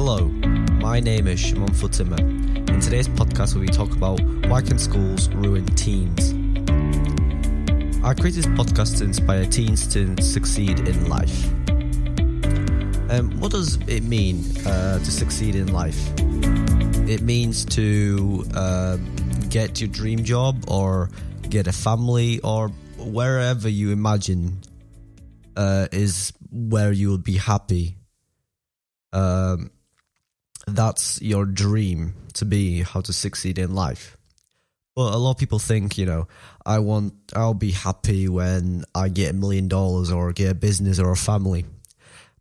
Hello, my name is Szymon Futyma. In today's podcast, we talk about why can schools ruin teens. I created this podcast to inspire teens to succeed in life. What does it mean to succeed in life? It means to get your dream job or get a family or wherever you imagine is where you will be happy. That's your dream to be, how to succeed in life. But a lot of people think, I'll be happy when I get $1 million or get a business or a family.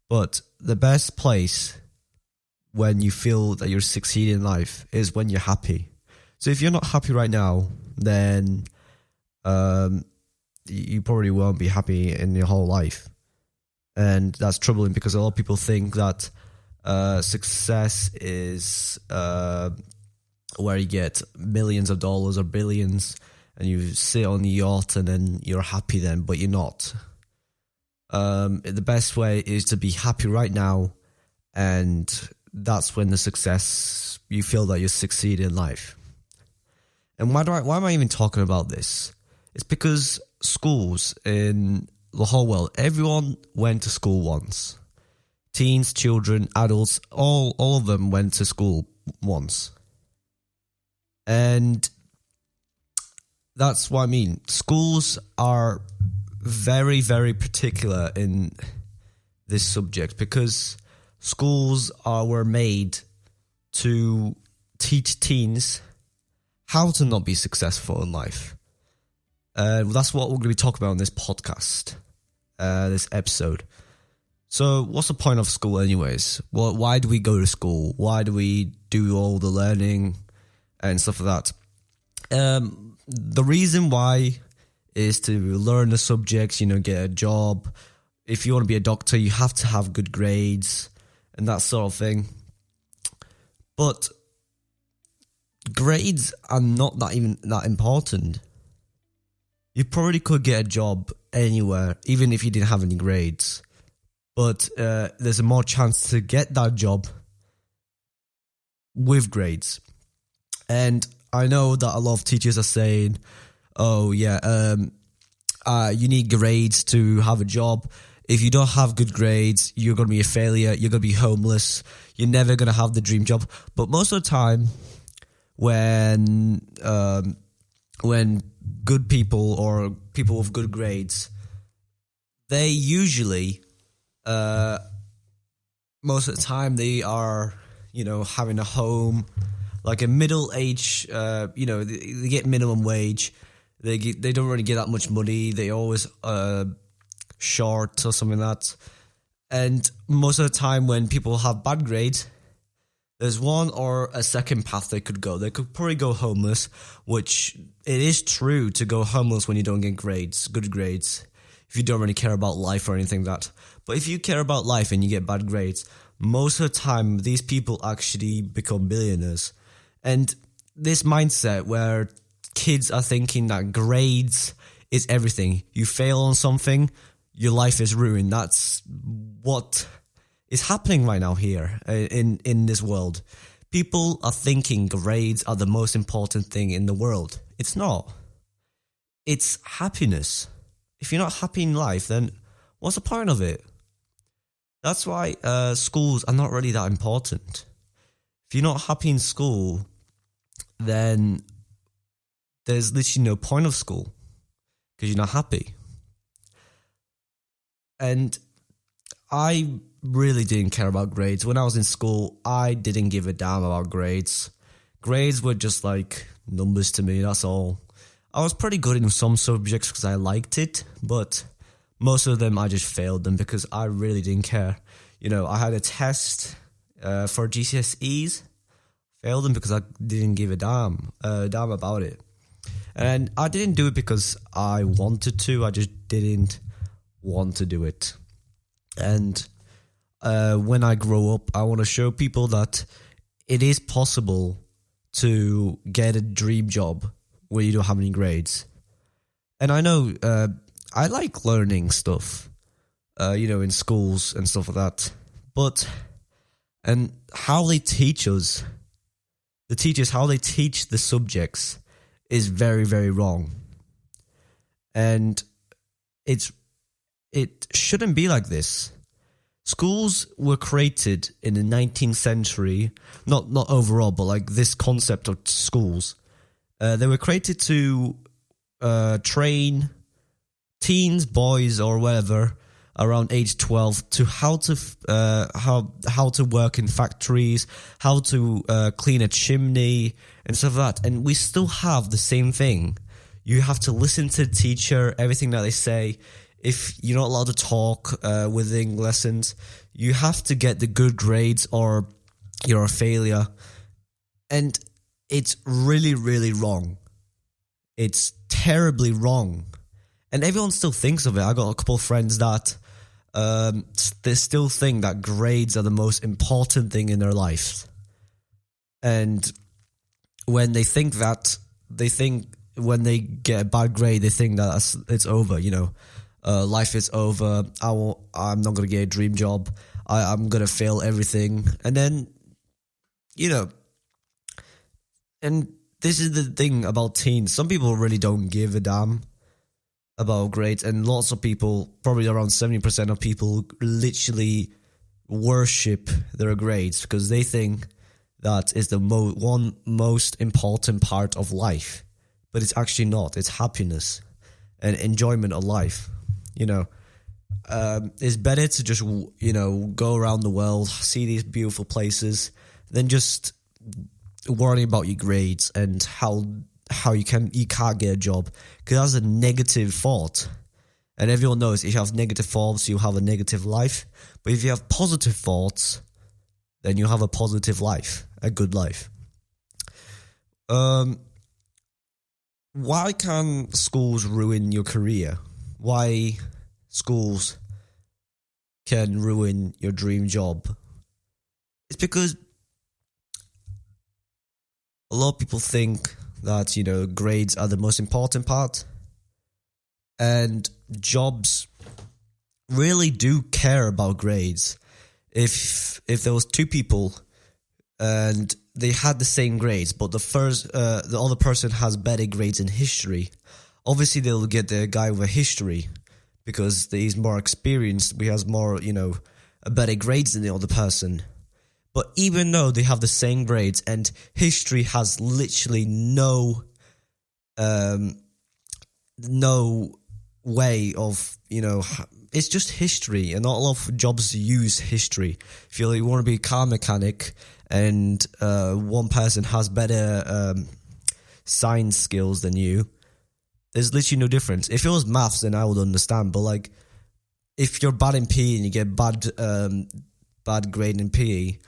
But the best place when you feel that you're succeeding in life is when you're happy. So if you're not happy right now, then you probably won't be happy in your whole life. And that's troubling because a lot of people think that success is where you get millions of dollars or billions and you sit on the yacht and then you're happy then, but you're not. The best way is to be happy right now, and that's when you feel that you succeed in life. And why am I even talking about this? It's because schools in the whole world, everyone went to school once. Teens, children, adults, all of them went to school once. And that's what I mean. Schools are very, very particular in this subject because schools were made to teach teens how to not be successful in life. That's what we're going to be talking about in this podcast, this episode. So what's the point of school anyways? Why do we go to school? Why do we do all the learning and stuff like that? The reason why is to learn the subjects, get a job. If you want to be a doctor, you have to have good grades and that sort of thing. But grades are not that important. You probably could get a job anywhere, even if you didn't have any grades. But there's a more chance to get that job with grades. And I know that a lot of teachers are saying, you need grades to have a job. If you don't have good grades, you're going to be a failure. You're going to be homeless. You're never going to have the dream job. But most of the time, when good people or people with good grades, they usually... most of the time they are, having a home, like a middle age, they get minimum wage. They don't really get that much money. They always short or something like that. And most of the time when people have bad grades, there's one or a second path they could go. They could probably go homeless, which it is true to go homeless when you don't get good grades. If you don't really care about life or anything like that. But if you care about life and you get bad grades, most of the time, these people actually become billionaires. And this mindset where kids are thinking that grades is everything. You fail on something, your life is ruined. That's what is happening right now here in this world. People are thinking grades are the most important thing in the world. It's not. It's happiness. If you're not happy in life, then what's the point of it? That's why schools are not really that important. If you're not happy in school, then there's literally no point of school because you're not happy. And I really didn't care about grades. When I was in school, I didn't give a damn about grades. Grades were just like numbers to me, that's all. I was pretty good in some subjects because I liked it, but most of them I just failed them because I really didn't care. I had a test for GCSEs, failed them because I didn't give a damn about it. And I didn't do it because I wanted to, I just didn't want to do it. And when I grow up, I want to show people that it is possible to get a dream job where you don't have any grades. And I know I like learning stuff, in schools and stuff like that. But And how they teach us, the teachers, how they teach the subjects is very, very wrong. And it shouldn't be like this. Schools were created in the 19th century, not overall, but like this concept of schools. They were created to train teens, boys, or whatever, around age 12 to how to work in factories, how to clean a chimney and stuff like that. And we still have the same thing. You have to listen to the teacher, everything that they say. If you're not allowed to talk within lessons, you have to get the good grades or you're a failure. And it's really, really wrong. It's terribly wrong. And everyone still thinks of it. I got a couple of friends that they still think that grades are the most important thing in their life. And when they think that, when they get a bad grade, they think that it's over, life is over. I'm not going to get a dream job. I'm going to fail everything. And then, and this is the thing about teens. Some people really don't give a damn about grades. And lots of people, probably around 70% of people, literally worship their grades because they think that is the most important part of life. But it's actually not. It's happiness and enjoyment of life. It's better to just, go around the world, see these beautiful places, than just worrying about your grades and how you can't get a job, because that's a negative thought. And everyone knows if you have negative thoughts, you have a negative life. But if you have positive thoughts, then you have a positive life, a good life. Why can schools ruin your career? Why schools can ruin your dream job? It's because a lot of people think that, grades are the most important part. And jobs really do care about grades. If there was two people and they had the same grades, but the other person has better grades in history, obviously they'll get the guy with history because he's more experienced. He has more, better grades than the other person. But even though they have the same grades and history has literally no way of, it's just history, and not a lot of jobs use history. If you want to be a car mechanic and one person has better science skills than you, there's literally no difference. If it was maths, then I would understand. But if you're bad in PE and you get bad grade in PE,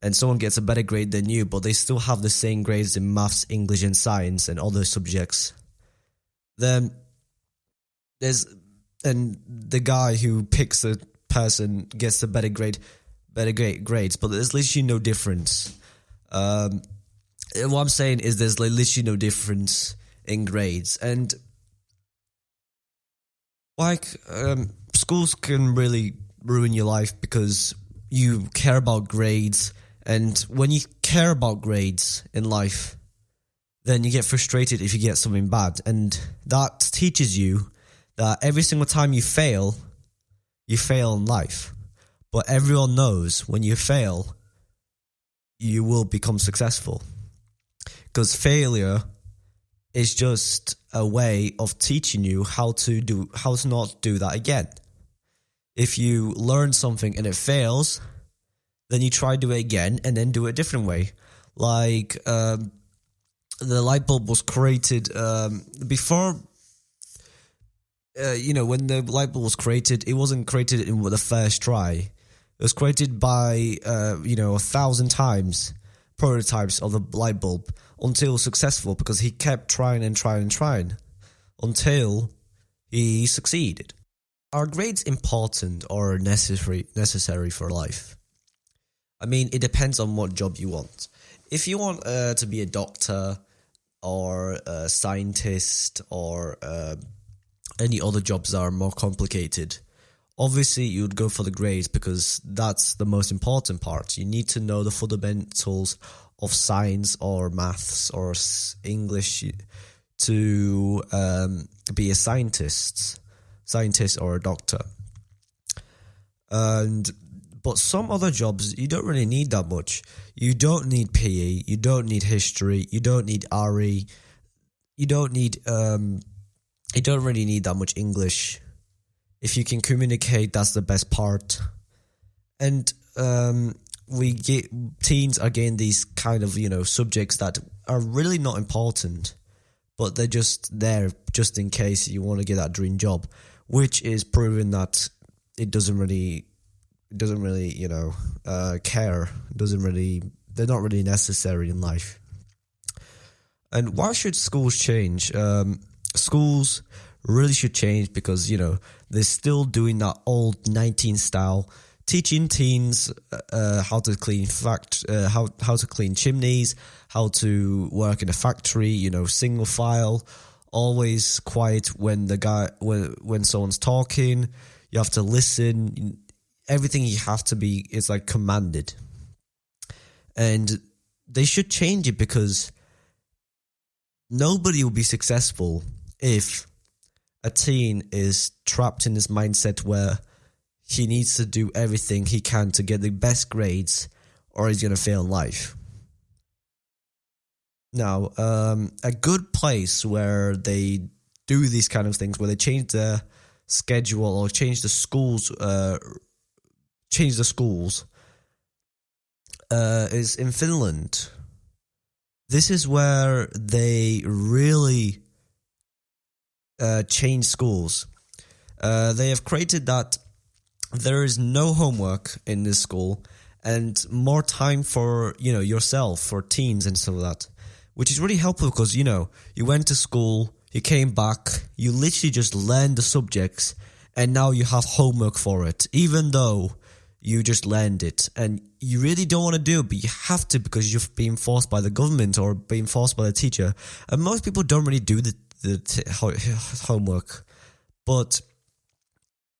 and someone gets a better grade than you, but they still have the same grades in maths, English, and science and other subjects, then the guy who picks the person gets a better grades, but there's literally no difference. What I'm saying is there's literally no difference in grades, and schools can really ruin your life because you care about grades. And when you care about grades in life, then you get frustrated if you get something bad. And that teaches you that every single time you fail in life. But everyone knows when you fail, you will become successful. Because failure is just a way of teaching you how to not do that again. If you learn something and it fails, then you try to do it again and then do it a different way. The light bulb was created before. When the light bulb was created, it wasn't created in the first try. It was created by 1,000 times prototypes of the light bulb until it was successful, because he kept trying and trying and trying until he succeeded. Are grades important or necessary for life? I mean, it depends on what job you want. If you want to be a doctor or a scientist or any other jobs that are more complicated, Obviously, you'd go for the grades because that's the most important part. You need to know the fundamentals of science or maths or English to be a scientist or a doctor. But some other jobs, you don't really need that much. You don't need PE, you don't need history, you don't need RE, you don't really need that much English. If you can communicate, that's the best part. And teens are getting these kind of, subjects that are really not important, but they're just there just in case you want to get that dream job, which is proving that it doesn't really care. They're not really necessary in life. And why should schools change? Schools really should change because, they're still doing that old 19 style, teaching teens how to clean how to clean chimneys, how to work in a factory, single file, always quiet when when someone's talking. You have to listen. Everything you have to be is like commanded. And they should change it because nobody will be successful if a teen is trapped in this mindset where he needs to do everything he can to get the best grades or he's going to fail in life. Now, a good place where they do these kind of things, where they change their schedule or change the schools, is in Finland. This is where they really change schools. They have created that there is no homework in this school and more time for, yourself, for teens and stuff like that, which is really helpful because, you went to school, you came back, you literally just learned the subjects and now you have homework for it, even though you just learned it and you really don't want to do it, but you have to because you've been forced by the government or being forced by the teacher. And most people don't really do the homework, but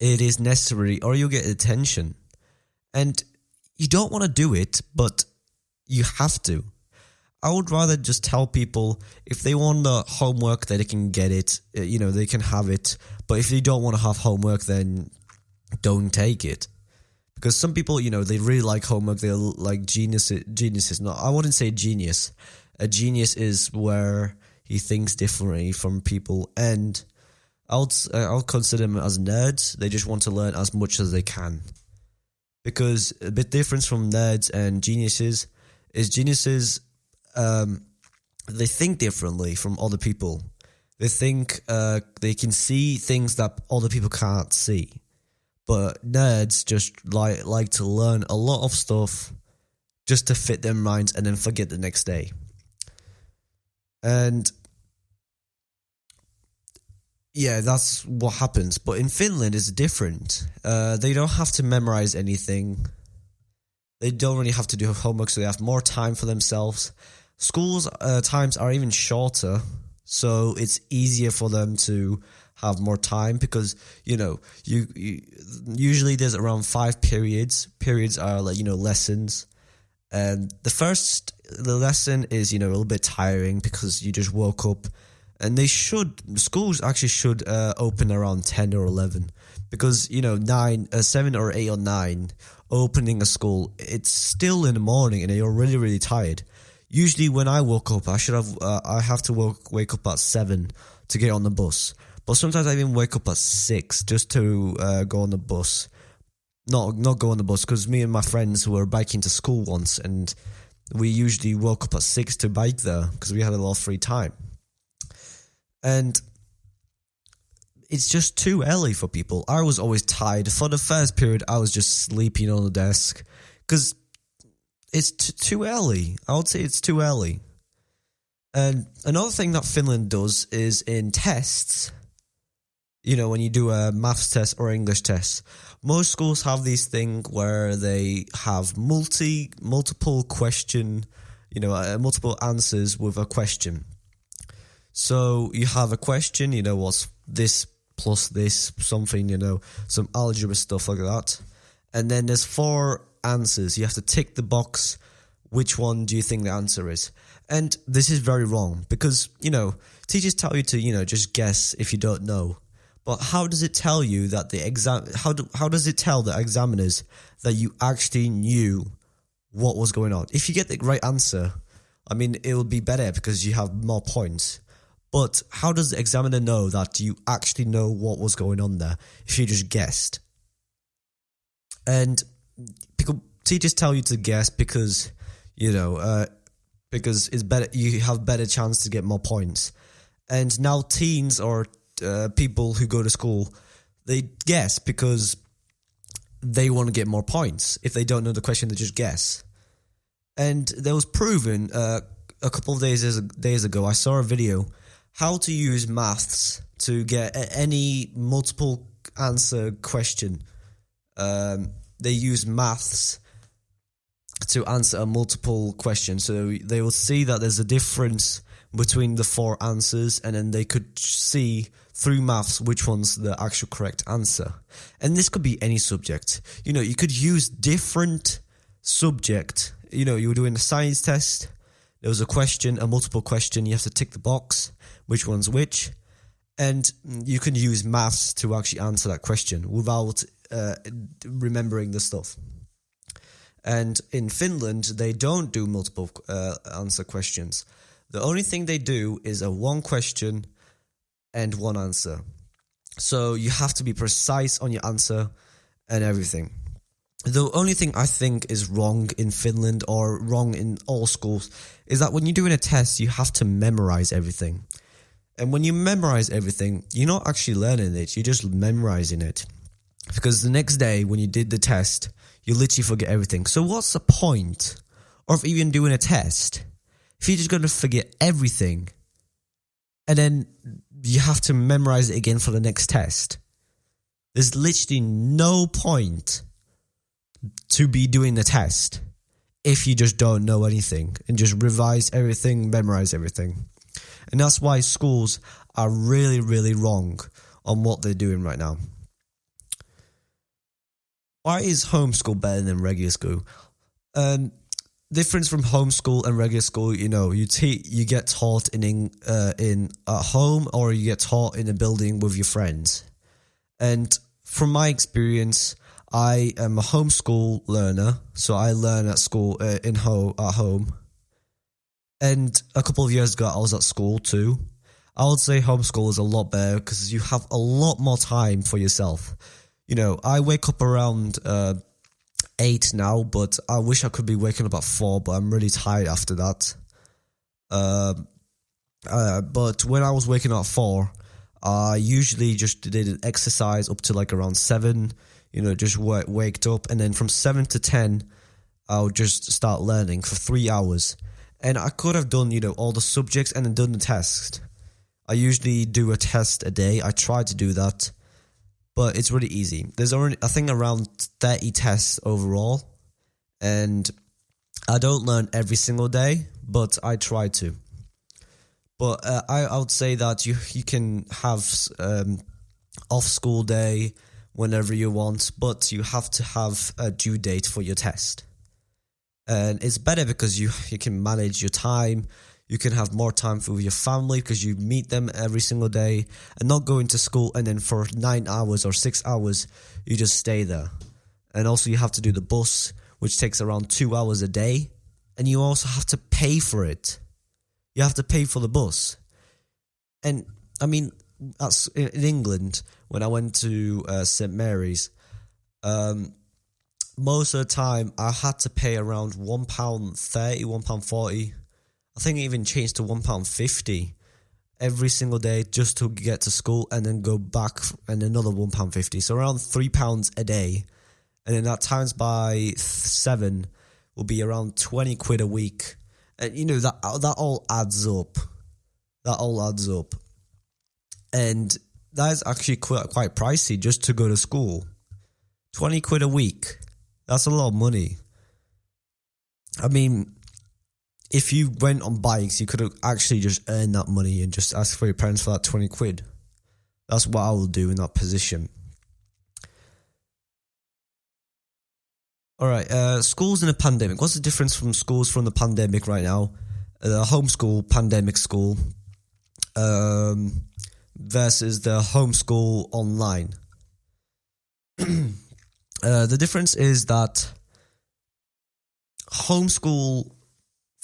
it is necessary or you'll get attention. And you don't want to do it, but you have to. I would rather just tell people if they want the homework, that they can get it, they can have it. But if they don't want to have homework, then don't take it. Because some people, they really like homework. They're like geniuses. No, I wouldn't say genius. A genius is where he thinks differently from people. And I'll consider them as nerds. They just want to learn as much as they can. Because a bit different from nerds and geniuses is geniuses, they think differently from other people. They think they can see things that other people can't see. But nerds just like to learn a lot of stuff just to fit their minds and then forget the next day. And yeah, that's what happens. But in Finland, it's different. They don't have to memorize anything. They don't really have to do homework, so they have more time for themselves. Schools times are even shorter, so it's easier for them to have more time because, you usually there's around 5 periods. Periods are like, lessons. And the lesson is, a little bit tiring because you just woke up. And schools actually should open around 10 or 11 because, 7 or 8 or 9, opening a school, it's still in the morning and you're really, really tired. Usually when I woke up, I have to wake up at 7 to get on the bus. But sometimes I even wake up at 6 just to go on the bus. Not go on the bus because me and my friends were biking to school once and we usually woke up at 6 to bike there because we had a lot of free time. And it's just too early for people. I was always tired. For the first period, I was just sleeping on the desk because it's too early. I would say it's too early. And another thing that Finland does is in tests, when you do a maths test or English test, most schools have these thing where they have multiple question, multiple answers with a question. So you have a question, what's this plus this, something, some algebra stuff like that. And then there's 4 answers. You have to tick the box. Which one do you think the answer is? And this is very wrong because, teachers tell you to, just guess if you don't know. But how does it tell you that how does it tell the examiners that you actually knew what was going on? If you get the right answer, it will be better because you have more points. But how does the examiner know that you actually know what was going on there if you just guessed? And teachers tell you to guess because, because it's better. You have better chance to get more points. And now teens or people who go to school, they guess because they want to get more points. If they don't know the question, they just guess. And there was proven a couple of days ago, I saw a video how to use maths to get any multiple answer question. They use maths to answer a multiple question. So they will see that there's a difference between the 4 answers, and then they could see through maths which one's the actual correct answer. And this could be any subject. You could use different subject. You were doing a science test. There was a multiple question. You have to tick the box, which one's which. And you can use maths to actually answer that question without remembering the stuff. And in Finland, they don't do multiple answer questions. The only thing they do is a 1 question and 1 answer. So you have to be precise on your answer and everything. The only thing I think is wrong in Finland or wrong in all schools is that when you're doing a test, you have to memorize everything. And when you memorize everything, you're not actually learning it, you're just memorizing it. Because the next day when you did the test, you literally forget everything. So what's the point of even doing a test if you're just going to forget everything and then you have to memorize it again for the next test? There's literally no point to be doing the test if you just don't know anything and just revise everything, memorize everything. And that's why schools are really, really wrong on what they're doing right now. Why is homeschool better than regular school? Difference from homeschool and regular school, you get taught in at home or you get taught in a building with your friends. And from my experience, I am a homeschool learner, so I learn at school at home. And a couple of years ago, I was at school too. I would say homeschool is a lot better because you have a lot more time for yourself. I wake up around 8 now, but I wish I could be waking up at 4, but I'm really tired after that. But when I was waking up at 4, I usually just did an exercise up to like around 7, just waked up. And then from 7 to 10, I would just start learning for 3 hours. And I could have done, all the subjects and then done the test. I usually do a test a day. I try to do that. But it's really easy. There's already, I think, around 30 tests overall. And I don't learn every single day, but I try to. But I would say that you can have off school day whenever you want, but you have to have a due date for your test. And it's better because you can manage your time. You can have more time with your family because you meet them every single day and not going to school and then for 9 hours or 6 hours, you just stay there. And also you have to do the bus, which takes around 2 hours a day. And you also have to pay for it. You have to pay for the bus. And in England, when I went to St. Mary's, most of the time I had to pay around £1.30, £1.40. I think it even changed to £1.50 every single day just to get to school and then go back and another £1.50. So around £3 a day. And then that times by 7 will be around 20 quid a week. And that all adds up. That all adds up. And that is actually quite pricey just to go to school. 20 quid a week. That's a lot of money. If you went on bikes, you could have actually just earned that money and just asked for your parents for that 20 quid. That's what I will do in that position. All right, schools in a pandemic. What's the difference from schools from the pandemic right now? The homeschool pandemic school versus the homeschool online. The difference is that homeschool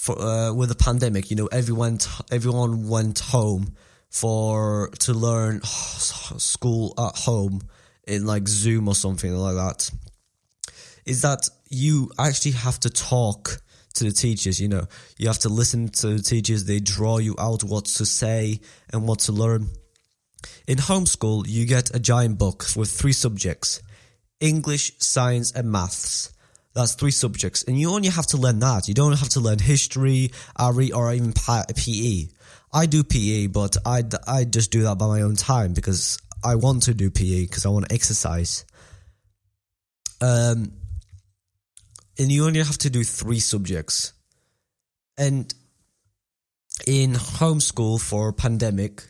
with the pandemic, everyone went home to learn school at home in like Zoom or something like that. Is that you actually have to talk to the teachers, you have to listen to the teachers. They draw you out what to say and what to learn. In homeschool, you get a giant book with 3 subjects: English, science, and maths. That's 3 subjects, and you only have to learn that. You don't have to learn history, RE, or even PE. I do PE, but I just do that by my own time because I want to do PE because I want to exercise. And you only have to do 3 subjects. And in homeschool for pandemic,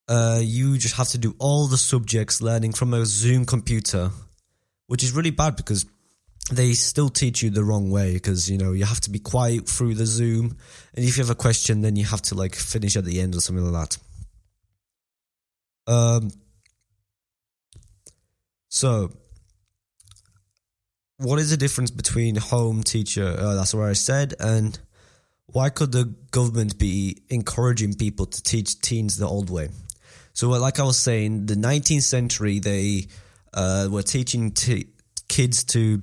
you just have to do all the subjects learning from a Zoom computer, which is really bad because they still teach you the wrong way because, you have to be quiet through the Zoom. And if you have a question, then you have to like finish at the end or something like that. So what is the difference between home teacher, that's what I said, and why could the government be encouraging people to teach teens the old way? So like I was saying, the 19th century, they were teaching kids to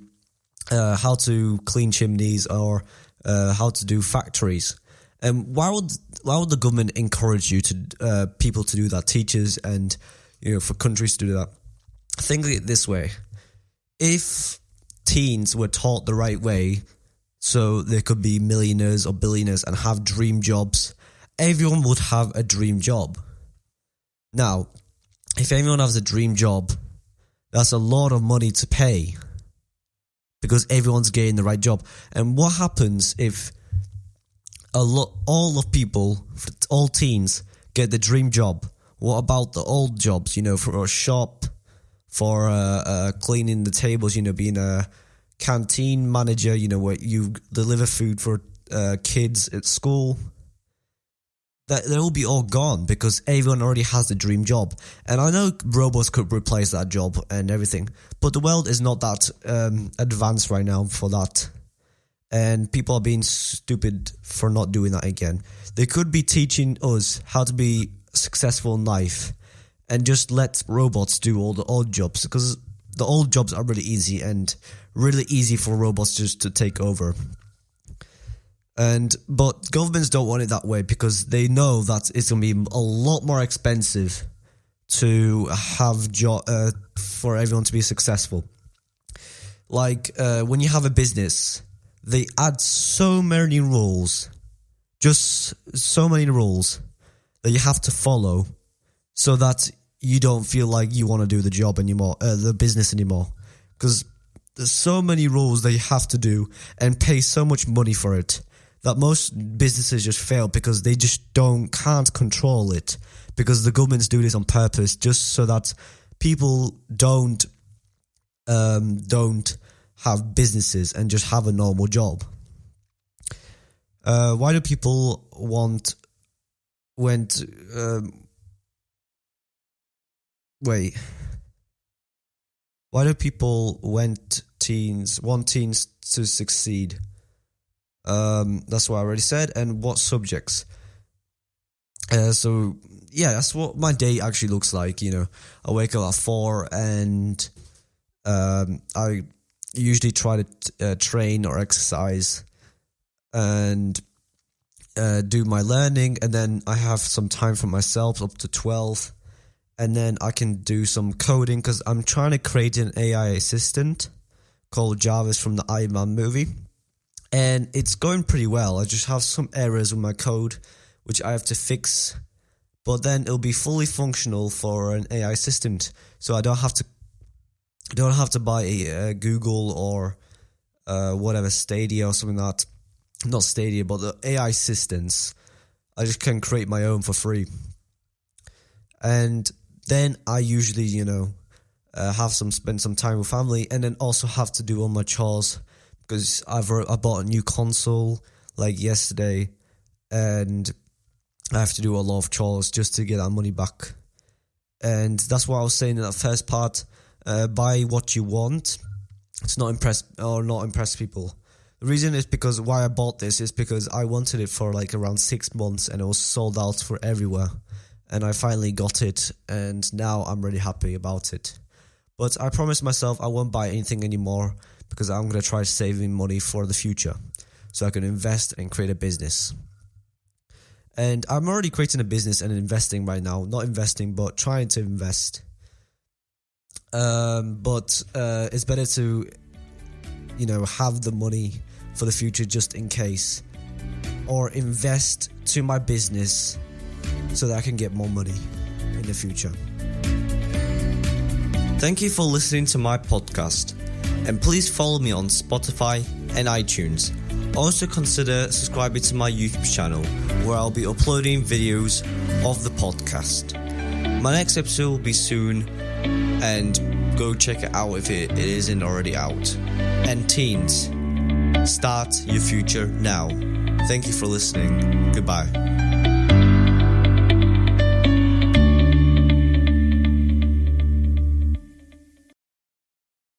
how to clean chimneys or how to do factories. And why would the government encourage people to do that, teachers and for countries to do that? Think of it this way: if teens were taught the right way, so they could be millionaires or billionaires and have dream jobs, everyone would have a dream job. Now, if everyone has a dream job, that's a lot of money to pay because everyone's getting the right job. And what happens if all teens get the dream job? What about the old jobs, for a shop, for cleaning the tables, being a canteen manager, where you deliver food for kids at school? That they'll be all gone because everyone already has the dream job. And I know robots could replace that job and everything, but the world is not that advanced right now for that. And people are being stupid for not doing that again. They could be teaching us how to be successful in life and just let robots do all the old jobs, because the old jobs are really easy and really easy for robots just to take over. But governments don't want it that way because they know that it's going to be a lot more expensive to have for everyone to be successful. Like when you have a business, they add so many rules, just so many rules that you have to follow, so that you don't feel like you want to do the job anymore, the business anymore, because there's so many rules that you have to do and pay so much money for it that most businesses just fail because they just can't control it, because the governments do this on purpose just so that people don't have businesses and just have a normal job. Why do people want teens to succeed? That's what I already said. And what subjects? So yeah, that's what my day actually looks like. I wake up at 4 and I usually try to train or exercise and do my learning, and then I have some time for myself up to 12, and then I can do some coding because I'm trying to create an AI assistant called Jarvis from the Iron Man movie, and it's going pretty well. I just have some errors with my code which I have to fix, but then it'll be fully functional for an AI assistant, so I don't have to buy a Google or whatever, Stadia or something like that. Not Stadia, but the AI assistants. I just can create my own for free. And Then I usually, spend some time with family, and then also have to do all my chores because I bought a new console like yesterday, and I have to do a lot of chores just to get that money back. And that's what I was saying in that first part. Buy what you want. It's not impress people. The reason is because why I bought this is because I wanted it for like around 6 months and it was sold out for everywhere. And I finally got it, and now I'm really happy about it. But I promised myself I won't buy anything anymore because I'm going to try saving money for the future so I can invest and create a business. And I'm already creating a business and investing right now. Not investing, but trying to invest. But it's better to, have the money for the future just in case. Or invest to my business so that I can get more money in the future. Thank you for listening to my podcast. And please follow me on Spotify and iTunes. Also consider subscribing to my YouTube channel where I'll be uploading videos of the podcast. My next episode will be soon, and go check it out if it isn't already out. And teens, start your future now. Thank you for listening. Goodbye.